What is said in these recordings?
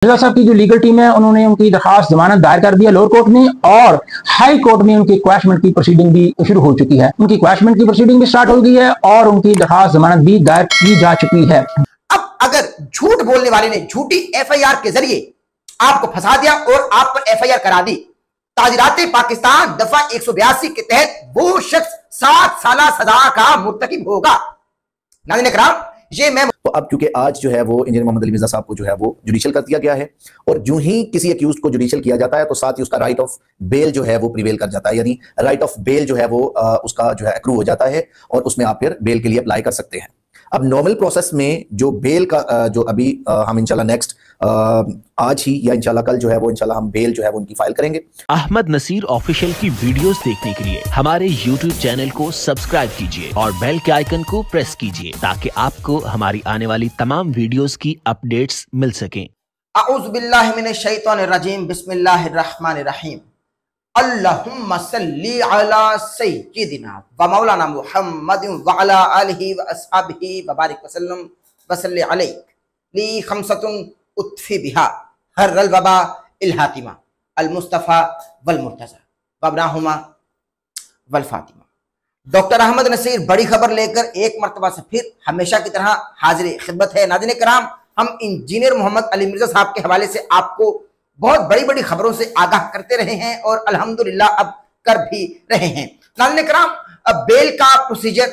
मिर्जा साहब की जो लीगल टीम है उन्होंने उनकी दरखास्त जमानत दायर कर दिया लोअर कोर्ट में और हाई कोर्ट में उनकी क्वैशमेंट की प्रोसीडिंग भी शुरू हो चुकी है। उनकी क्वैशमेंट की प्रोसीडिंग भी स्टार्ट हो गई है और उनकी दरखास्त जमानत भी दायर की जा चुकी है। अब अगर झूठ बोलने वाले ने झूठी एफआईआर के जरिए आपको फंसा दिया और आप पर एफआईआर करा दी, ताजीरात पाकिस्तान दफा 182 के तहत वो शख्स 7 साल सजा का मुर्तकिब होगा। नाज़रीन इकराम, ये मैं तो अब क्योंकि आज जो है वो इंजीनियर मोहम्मद अली मिर्जा साहब को जो है वो जुडिशियल कर दिया गया है और जो ही किसी अक्यूज को जुडिशियल किया जाता है तो साथ ही उसका राइट ऑफ बेल जो है वो प्रिवेल कर जाता है, यानी राइट ऑफ बेल जो है वो उसका जो है एक्रू हो जाता है और उसमें आप फिर बेल के लिए अप्लाई कर सकते हैं। अब नॉर्मल प्रोसेस में जो बेल का जो अभी हम इंशाल्लाह नेक्स्ट आज ही या इंशाल्लाह कल जो है वो इंशाल्लाह हम बेल जो है वो उनकी फाइल करेंगे। अहमद नसीर ऑफिशियल की वीडियोस देखने के लिए हमारे YouTube चैनल को सब्सक्राइब कीजिए और बेल के आइकन को प्रेस कीजिए ताकि आपको हमारी आने वाली तमाम वीडियोस की अपडेट्स मिल सकें। अऊज़ु बिल्लाहि मिनश शैतानिर रजीम, बिस्मिल्लाहिर रहमानिर रहीम। अल्लाहुम्मा सल्ली अला सय्यिदिना व मौलाना मुहम्मदिन व अला आलिहि व अस्हाबिहि व बारिक वसल्लम व सल्ली अलैहि ली खमसतुन उत्फी बिहा हर्रल वबा इल हातिमा अल मुस्तफा वल मुर्तजा वबनाहुमा वल फातिमा। डॉक्टर अहमद नसीर बड़ी खबर लेकर एक मरतबा से फिर हमेशा की तरह हाजिर खिदमत है। नाज़रीन किराम, हम इंजीनियर मोहम्मद अली मिर्जा साहब के हवाले से आपको बहुत बड़ी बड़ी खबरों से आगाह करते रहे हैं और अल्हम्दुलिल्लाह अब कर भी रहे हैं। नाज़रीन किराम, अब बेल का प्रोसीजर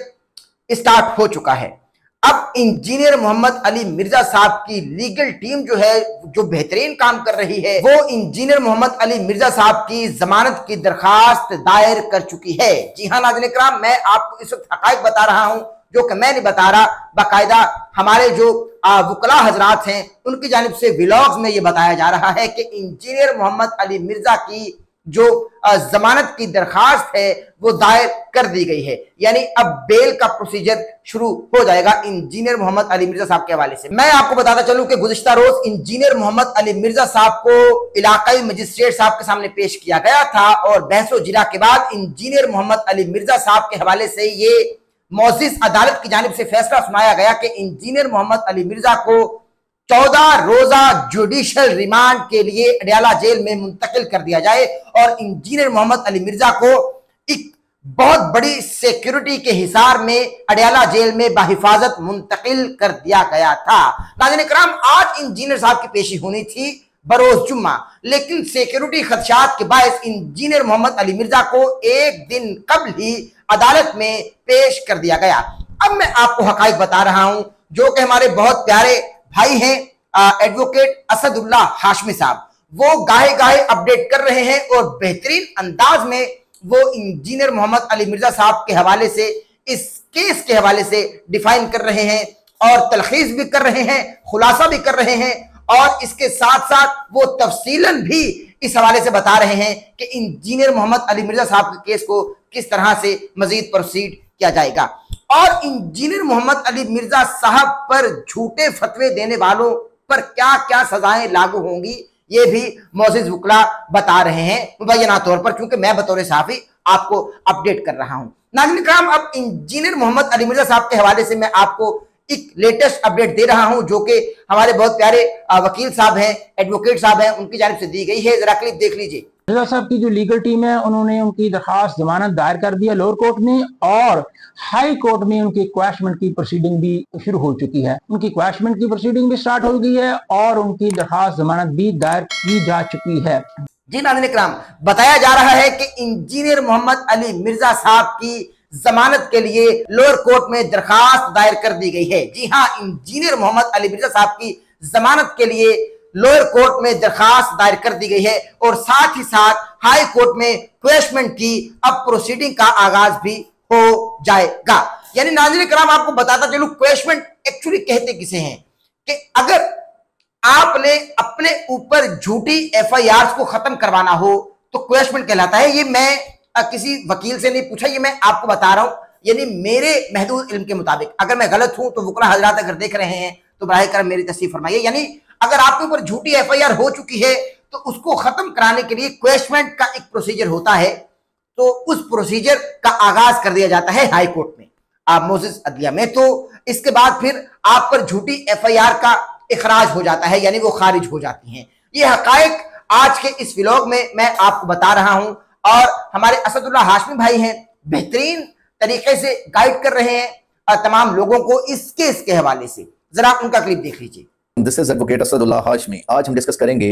स्टार्ट हो चुका है। अब इंजीनियर मोहम्मद अली मिर्जा साहब की लीगल टीम जो है जो बेहतरीन काम कर रही है, वो इंजीनियर मोहम्मद अली मिर्जा साहब की जमानत की दरखास्त दायर कर चुकी है। जी हाँ नाज़रीन किराम, मैं आपको इस वक्त हकायक बता रहा हूं जो कि मैं नहीं बता रहा, बाकायदा हमारे जो वकला हजरात हैं उनकी जानिब से व्लॉग्स में ये बताया जा रहा है कि इंजीनियर मोहम्मद अली मिर्जा की जो जमानत की दरखास्त है वो दायर कर दी गई है, यानी अब बेल का प्रोसीजर शुरू हो जाएगा इंजीनियर मोहम्मद अली मिर्जा साहब के हवाले से। मैं आपको बताता चलूं कि गुज़िश्ता रोज इंजीनियर मोहम्मद अली मिर्जा साहब को इलाकाई मजिस्ट्रेट साहब के सामने पेश किया गया था और बहसो जिरा के बाद इंजीनियर मोहम्मद अली मिर्जा साहब के हवाले से ये मौजिज अदालत की जानिब से फैसला सुनाया गया कि इंजीनियर मोहम्मद अली मिर्जा को 14 रोजा जुडिशियल रिमांड के लिए अडयाला जेल में मुंतकिल कर दिया जाए और इंजीनियर मोहम्मद अली मिर्जा को एक बहुत बड़ी सिक्योरिटी के हिसार में अडयाला जेल में बाहिफाजत मुंतकिल कर दिया गया था। नाज़रीन किराम, आज इंजीनियर साहब की पेशी होनी थी बरोज जुम्मा, लेकिन सिक्योरिटी खदशात के बायस इंजीनियर मोहम्मद अली मिर्जा को एक दिन कबल ही अदालत में पेश कर दिया गया। अब मैं आपको हकायक बता रहा हूं जो कि हमारे बहुत प्यारे भाई हैं एडवोकेट असदुल्लाह हाशमी साहब, वो गाहे गाहे अपडेट कर रहे हैं और बेहतरीन अंदाज में वो इंजीनियर मोहम्मद अली मिर्जा साहब के हवाले से इस केस के हवाले से डिफाइन कर रहे हैं और तलखीस भी कर रहे हैं, खुलासा भी कर रहे हैं और इसके साथ साथ वो तफसीलन भी इस हवाले से बता रहे हैं कि इंजीनियर मोहम्मद अली मिर्जा साहब के केस को किस तरह से मजीद प्रोसीड किया जाएगा और इंजीनियर मोहम्मद अली मिर्जा साहब पर झूठे फतवे देने वालों पर क्या क्या सजाएं लागू होंगी, ये भी मौजूद वकला बता रहे हैं मुबैना तौर पर, क्योंकि मैं बतौर सहाफी आपको अपडेट कर रहा हूं। नाज़रीन किराम, अब इंजीनियर मोहम्मद अली मिर्जा साहब के हवाले से मैं आपको एक लेटेस्ट अपडेट दे रहा हूं जो कि हमारे बहुत प्यारे वकील साहब हैं, एडवोकेट साहब हैं, उनकी जानिब से दी गई है। जरा क्लिप देख लीजिए। मिर्जा साहब की जो लीगल टीम है उन्होंने उनकी दरखास्त जमानत दायर कर दिया लोअर कोर्ट में और हाई कोर्ट में उनकी क्वैशमेंट की प्रोसीडिंग भी शुरू हो चुकी है। उनकी क्वैशमेंट की प्रोसीडिंग भी स्टार्ट हो गई है और उनकी दरखास्त जमानत भी दायर की जा चुकी है। जी नाज़रीन किराम, बताया जा रहा है कि इंजीनियर मोहम्मद अली मिर्जा साहब की जमानत के लिए लोअर कोर्ट में दरखास्त दायर कर दी गई है। जी हाँ, इंजीनियर मोहम्मद अली मिर्जा साहब की जमानत के लिए लोअर कोर्ट में दरखास्त दायर कर दी गई है और साथ ही साथ हाई कोर्ट में क्वैशमेंट की अब प्रोसीडिंग का आगाज भी हो जाएगा। यानी नाज़रीन किराम, आपको बताता चलूं क्वैशमेंट एक्चुअली कहते किसे हैं कि अगर आपने अपने ऊपर झूठी एफआईआर को खत्म करवाना हो तो क्वैशमेंट कहलाता है। ये मैं किसी वकील से नहीं पूछा, ये मैं आपको बता रहा हूं, यानी मेरे महदूद इल्म के मुताबिक। अगर मैं गलत हूं तो वकला हजरात अगर देख रहे हैं तो बराए करम मेरी तस्दीक फरमाइए। यानी अगर आपके ऊपर झूठी एफआईआर हो चुकी है तो उसको खत्म कराने के लिए क्वैशमेंट का एक प्रोसीजर होता है, तो उस प्रोसीजर का आगाज कर दिया जाता है हाई कोर्ट में, आप मोजिज अदलिया में। तो इसके बाद फिर आप पर झूठी एफआईआर का इखराज हो जाता है, यानी वो खारिज हो जाती हैं। ये हकायक आज के इस व्लॉग में मैं आपको बता रहा हूं और हमारे असदुल्लाह हाशमी भाई हैं, बेहतरीन तरीके से गाइड कर रहे हैं तमाम लोगों को इस केस के हवाले से। जरा उनका क्लिप देख लीजिए। This is advocate Asadullah Hashmi. आज हम डिस्कस करेंगे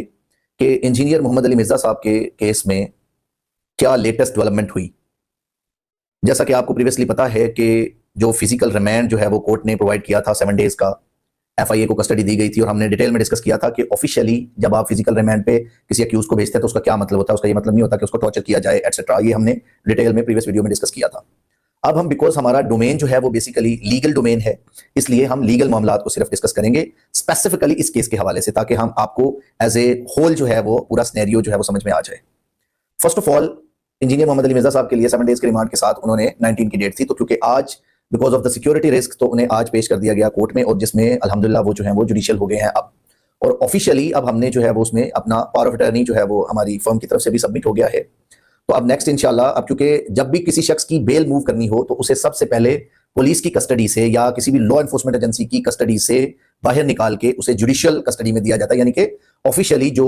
कि इंजीनियर मोहम्मद अली मिर्जा साहब के केस में क्या लेटेस्ट डेवलपमेंट हुई। जैसा कि आपको प्रीवियसली पता है कि जो फिजिकल रिमांड जो है वो कोर्ट ने प्रोवाइड किया था 7 डेज का, एफआईए को कस्टडी दी गई थी और हमने डिटेल में डिस्कस किया था कि ऑफिशियली जब आप फिजिकल रिमांड पे किसी अक्यूज को भेजते हैं तो उसका क्या मतलब होता है। उसका ये मतलब नहीं होता कि उसको टॉर्चर किया जाए एटसेट्रा। ये हमने डिटेल में प्रीवियस वीडियो में डिस्कस किया था। अब हम बिकॉज हमारा डोमेन जो है वो बेसिकली लीगल डोमेन है, इसलिए हम लीगल मामलात को सिर्फ डिस्कस करेंगे स्पेसिफिकली इस केस के हवाले से, ताकि हम आपको एज ए होल जो है वो पूरा सिनेरियो जो है वो समझ में आ जाए। First of all, engineer Mohammad Ali Mirza साहब के लिए 7 डेज के रिमांड के साथ उन्होंने 19 की डेट थी, तो क्योंकि आज because of the security risk तो उन्हें आज पेश कर दिया गया कोर्ट में, और जिसमें अल्हम्दुलिल्लाह वो जो है वो जुडिशियल हो गए हैं अब। और ऑफिशियली अब हमने जो है वो उसमें अपना पावर ऑफ अटर्नी जो है वो हमारी फर्म की तरफ से भी सबमिट हो गया है। तो अब नेक्स्ट इंशाल्लाह, अब क्योंकि जब भी किसी शख्स की बेल मूव करनी हो तो उसे सबसे पहले पुलिस की कस्टडी से या किसी भी लॉ एनफोर्समेंट एजेंसी की कस्टडी से बाहर निकाल के उसे जुडिशियल कस्टडी में दिया जाता है, यानी कि ऑफिशियली जो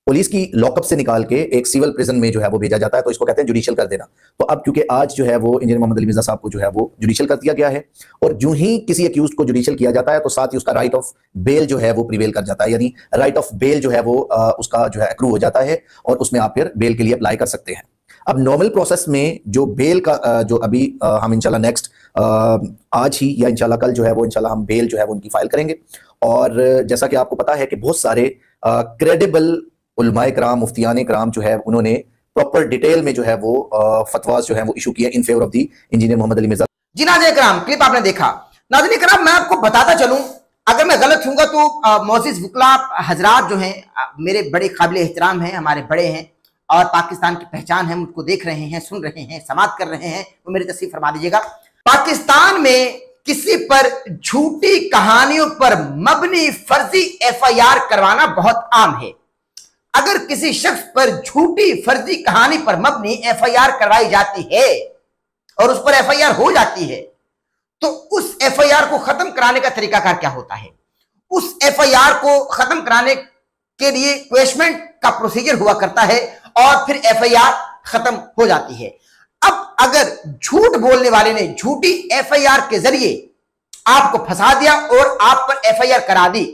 पुलिस की लॉकअप से निकाल के एक सिविल प्रिजन में जो है वो भेजा जाता है, तो इसको कहते हैं जुडिशियल कर देना। तो अब क्योंकि आज जो है वो इंजीनियर मोहम्मद अली मिर्जा साहब को जो है वो जुडिशियल कर दिया गया है, और जो ही किसी अक्यूज को जुडिशियल किया जाता है तो साथ ही उसका राइट ऑफ बेल जो है वो प्रिवेल कर जाता है, यानी राइट ऑफ बेल जो है वो उसका जो है एक्रू हो जाता है और उसमें आप फिर बेल के लिए अप्लाई कर सकते हैं। अब नॉर्मल प्रोसेस में जो बेल का जो अभी हम इंशाल्लाह नेक्स्ट आज ही या इंशाल्लाह कल जो है वो इंशाल्लाह हम बेल जो है वो उनकी फाइल करेंगे। और जैसा कि आपको पता है कि बहुत सारे क्रेडिबल उलमाए कराम, मुफ्तियान कराम जो है उन्होंने प्रॉपर डिटेल में जो है वो फतवास जो है वो इशू किए in favour of the engineer Mohammad Ali Mirza. जी नाज़रीन कराम, क्लिप आपने देखा। नाज़रीन कराम, मैं आपको बताता चलूं, अगर मैं गलत हूंगा तो मोअज़्ज़िज़ वकला हजरात जो हैं मेरे बड़े काबिल एहतराम हैं, हमारे बड़े हैं और पाकिस्तान की पहचान है, मुझको देख रहे हैं, सुन रहे हैं, समाअत कर रहे हैं, वो मेरी तस्वीर फरमा दीजिएगा। पाकिस्तान में किसी पर झूठी कहानियों पर मबनी फर्जी एफआईआर करवाना बहुत आम है। अगर किसी शख्स पर झूठी फर्जी कहानी पर मबनी एफआईआर करवाई जाती है और उस पर एफआईआर हो जाती है, तो उस एफआईआर को खत्म कराने का तरीकाकार क्या होता है? उस एफआईआर को खत्म कराने के लिए क्वेश्चमेंट का प्रोसीजर हुआ करता है और फिर एफआईआर खत्म हो जाती है। अब अगर झूठ बोलने वाले ने झूठी एफआईआर के जरिए आपको फंसा दिया और आप पर एफआईआर करा दी,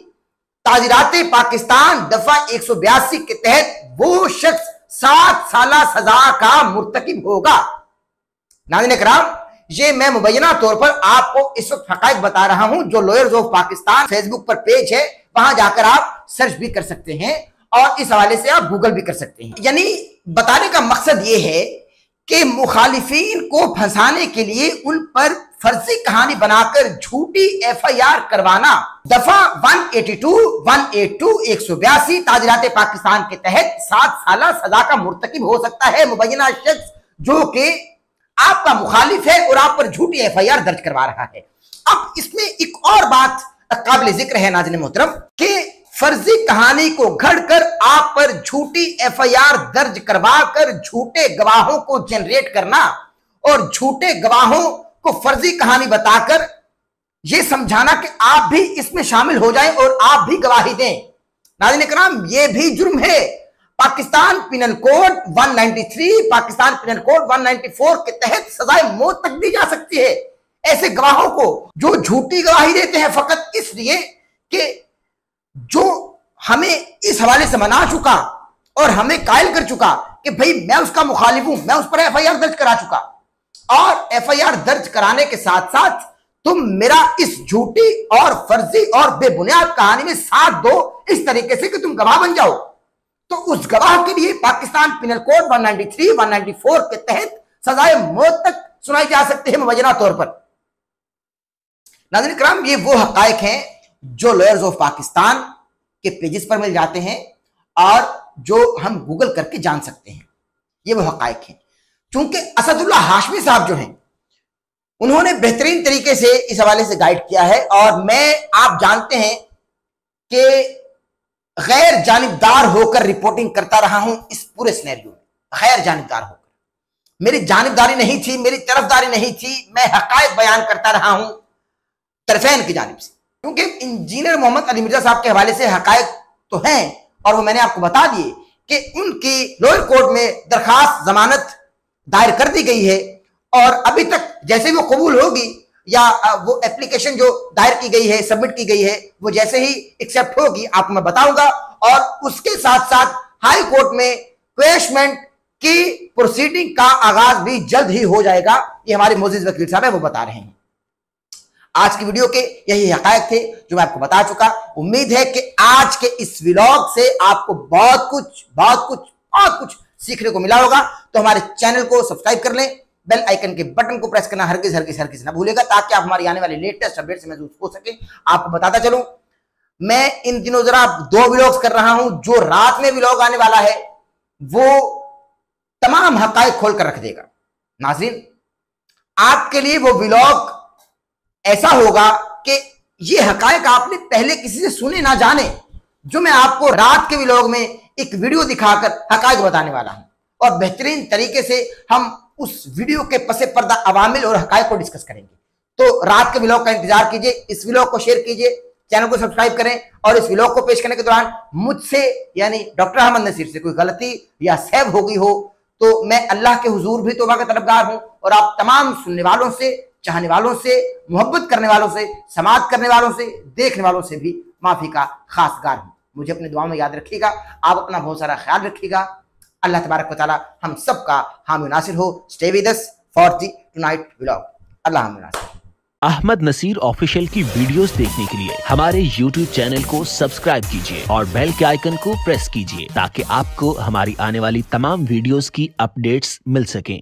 ताज़ीराते पाकिस्तान दफा 182 के तहत वो शख्स 7 साल सजा का मुर्तकिब होगा। नाज़रीन कराम, ये मैं मुबैना तौर पर आपको इस वक्त हकायक बता रहा हूं। जो लॉयर्स ऑफ पाकिस्तान फेसबुक पर पेज है, वहां जाकर आप सर्च भी कर सकते हैं और इस हवाले से आप गूगल भी कर सकते हैं। यानी बताने का मकसद ये है कि मुखालिफिन को फंसाने के लिए उन पर फर्जी कहानी बनाकर झूठी एफआईआर करवाना दफा 182, 182, 182 ताज़ीराते पाकिस्तान के तहत 7 साल सजा का मुर्तकिब हो सकता है मुबैना शख्स जो कि आपका मुखालिफ है और आप पर झूठी एफआईआर दर्ज करवा रहा है। अब इसमें एक और बात काबिल जिक्र है नाज़रीन मोहतरम कि फर्जी कहानी को घड़कर आप पर झूठी एफआईआर दर्ज करवाकर झूठे गवाहों को जनरेट करना और झूठे गवाहों को फर्जी कहानी बताकर यह समझाना कि आप भी इसमें शामिल हो जाएं और आप भी गवाही दें। नाज़रीन कराम, यह भी जुर्म है। Pakistan penal code 193, Pakistan penal code 194 के तहत सजाए मौत तक दी जा सकती है ऐसे गवाहों को जो झूठी गवाही देते हैं फकत इसलिए कि जो हमें इस हवाले से मना चुका और हमें कायल कर चुका कि भाई मैं उसका मुखालिफ हूं, मैं उस पर एफआईआर दर्ज करा चुका और एफआईआर दर्ज कराने के साथ साथ तुम मेरा इस झूठी और फर्जी और बेबुनियाद कहानी में साथ दो इस तरीके से कि तुम गवाह बन जाओ, तो उस गवाह के लिए पाकिस्तान पिनल कोड 193, 194 के तहत सजाए मौत तक सुनाई जा सकती है मुबैना तौर पर। नाज़रीन कराम, ये वो हकायक हैं जो लॉयर्स ऑफ पाकिस्तान के पेजेस पर मिल जाते हैं और जो हम गूगल करके जान सकते हैं। ये वो हकायक हैं। चूंकि असदुल्लाह हाशमी साहब जो हैं उन्होंने बेहतरीन तरीके से इस हवाले से गाइड किया है और मैं, आप जानते हैं कि गैर जानिबदार होकर रिपोर्टिंग करता रहा हूं इस पूरे सिनेरियो में, गैर जानिबदार होकर। मेरी जानिबदारी नहीं थी, मेरी तरफदारी नहीं थी, मैं हकायक बयान करता रहा हूं तरफैन की जानिब से। क्योंकि इंजीनियर मोहम्मद अली मिर्जा साहब के हवाले से हकायक तो हैं और वो मैंने आपको बता दिए कि उनकी लोअर कोर्ट में दरखास्त जमानत दायर कर दी गई है और अभी तक जैसे वो कबूल होगी या वो एप्लीकेशन जो दायर की गई है, सबमिट की गई है, वो जैसे ही एक्सेप्ट होगी आपको मैं बताऊंगा। और उसके साथ साथ हाई कोर्ट में क्वेश्चमेंट की प्रोसीडिंग का आगाज भी जल्द ही हो जाएगा। ये हमारे मोअज़्ज़िज़ वकील साहब है, वो बता रहे हैं। आज की वीडियो के यही हकायक थे जो मैं आपको बता चुका। उम्मीद है कि आज के इस व्लॉग से आपको बहुत कुछ सीखने को मिला होगा। तो हमारे चैनल को सब्सक्राइब कर लें, बेल आइकन के बटन को प्रेस करना हरगिज ना भूलेगा, ताकि आप हमारी आने वाली लेटेस्ट अपडेट से महसूस हो सके। आपको बताता चलूं, मैं इन दिनों जरा 2 व्लॉग्स कर रहा हूं। जो रात में व्लॉग आने वाला है वो तमाम हकायक खोल कर रख देगा। नाज़रीन, आपके लिए वो व्लॉग ऐसा होगा कि ये हकायक आपने पहले किसी से सुने ना जाने, जो मैं आपको रात के व्लॉग में एक वीडियो दिखाकर हकायक बताने वाला हूं। और बेहतरीन तरीके से हम उस वीडियो के पसे पर्दा अवामिल और हकायक को डिस्कस करेंगे। तो रात के व्लॉग का इंतजार कीजिए, इस व्लॉग को शेयर कीजिए, चैनल को सब्सक्राइब करें और इस व्लॉग को पेश करने के दौरान मुझसे यानी डॉक्टर अहमद नसीर से कोई गलती या सहव हो गई हो तो मैं अल्लाह के हुजूर भी तौबा का तलबगार हूं और आप तमाम सुनने वालों से, चाहने वालों से, मोहब्बत करने वालों से, समाअत करने वालों से, देखने वालों से भी माफी का खासगार हूं। मुझे अपनी दुआ में याद रखिएगा। आप अपना बहुत सारा ख्याल रखिएगा। अल्लाह तबारक व तआला हम सब का हामी नासिर हो। Stay with us for the tonight vlog. Allah हामी नासिर। अहमद नसीर ऑफिशियल की वीडियोस देखने के लिए हमारे YouTube चैनल को सब्सक्राइब कीजिए और बेल के आइकन को प्रेस कीजिए, ताकि आपको हमारी आने वाली तमाम वीडियोस की अपडेट्स मिल सकें।